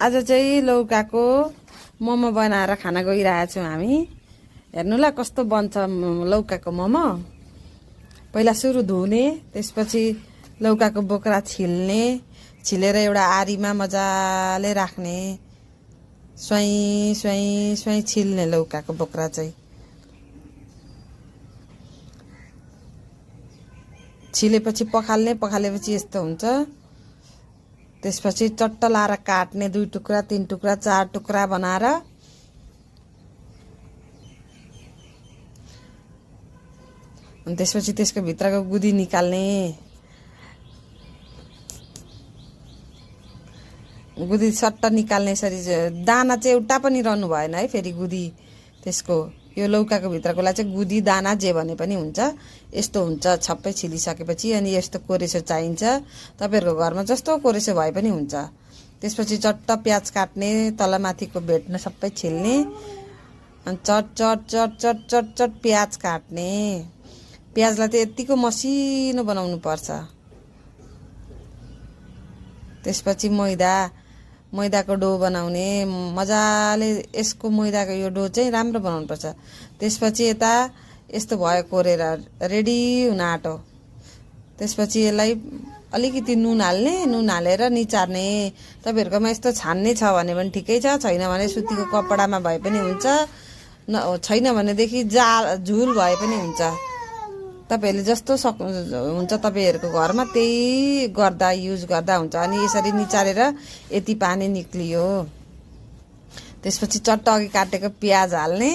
आज चाहिँ लौकाको मोमो बनाएर खाना गइरहेछौँ हामी। हेर्नु ल कस्तो बन्छ लौकाको मोमो। पहिला सुरु धुने, त्यसपछि लौकाको बोक्रा छिल्ने, छिलेर एउटा आरीमा मजाले राख्ने, स्वाई स्वाई स्वाई छिल्ने लौकाको बोक्रा चाहिँ। छिलेपछि पखाल्ने, पखालेपछि यस्तो हुन्छ। त्यसपछि चट्ट लाएर काट्ने, 2 टुक्रा 3 टुक्रा 4 टुक्रा बनाएर अनि त्यसपछि त्यसको भित्रको गुदी निकाल्ने। गुदी सट्ट निकाल्ने। यसरी दाना चाहिँ एउटा पनि रहनु भएन है। फेरि गुदी त्यसको यो लौकाको भित्रकोलाई चाहिँ गुदी दाना जे भने पनि हुन्छ। यस्तो हुन्छ छप्पै छिलिसकेपछि। अनि यस्तो कोरेसो चाहिन्छ। तपाईहरुको घरमा जस्तो कोरेसो भए पनि हुन्छ। त्यसपछि चट्ट प्याज काट्ने, तलमाथिको भेट्न सबै छिल्ने, अनि चट चट चट चट चट चट प्याज काट्ने। प्याजलाई चाहिँ यतिको मसिनो बनाउनु पर्छ। त्यसपछि मैदाको डो बनाउने, मजाले यसको मैदाको यो डो चाहिँ राम्रो बनाउनु पर्छ। त्यसपछि यता यस्तो भयो कोरेर रेडी हुन आँटो। त्यसपछि यसलाई अलिकति नुन हाल्ने, नुन हालेर निचार्ने। तपाईहरुकोमा यस्तो छान्ने छ भने पनि ठिकै छ, छैन भने सुतीको कपडामा भए पनि हुन्छ, छैन भनेदेखि झुल भए पनि हुन्छ। तपाईहरुले जस्तो हुन्छ तपाईहरुको घरमा त्यही गर्दा युज गर्दा हुन्छ। अनि यसरी निचारेर यति पानी निक्लियो। त्यसपछि चट्ट अघि काटेको प्याज हाल्ने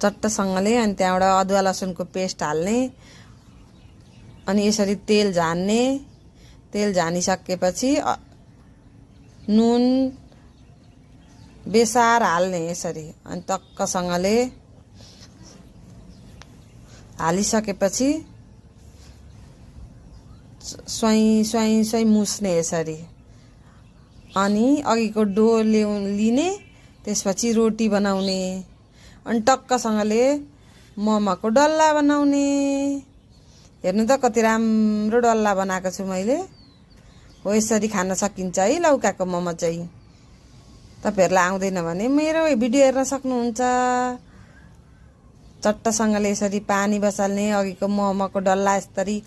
चट्टसँगले, अनि त्यहाँबाट अदुवा लसुनको पेस्ट हाल्ने, अनि यसरी तेल झान्ने। तेल झानिसकेपछि नुन बेसार हाल्ने यसरी, अनि टक्कसँगले हालिसकेपछि स्वाई स्वाई स्वाई मुस्ने यसरी। अनि अघिको डो लिने, त्यसपछि रोटी बनाउने, अनि टक्कसँगले मोमोको डल्ला बनाउने। हेर्नु त कति राम्रो डल्ला बनाएको छु मैले। हो यसरी खान सकिन्छ है लौकाको मोमो चाहिँ। तपाईहरुलाई आउँदैन भने मेरो भिडियो हेर्न सक्नुहुन्छ। चट्टसँगले यसरी पानी बसाल्ने, अघिको मोमोको डल्ला यसरी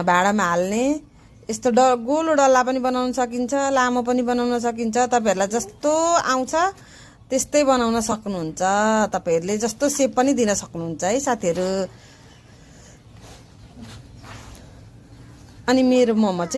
भाँडामा हाल्ने। यस्तो गोलो डल्ला पनि बनाउन सकिन्छ, लामो पनि बनाउन सकिन्छ। तपाईहरुलाई जस्तो आउँछ त्यस्तै बनाउन सक्नुहुन्छ। तपाईहरुले जस्तो सेप पनि दिन सक्नुहुन्छ है साथीहरु। अनि मेरो मोमो चाहिँ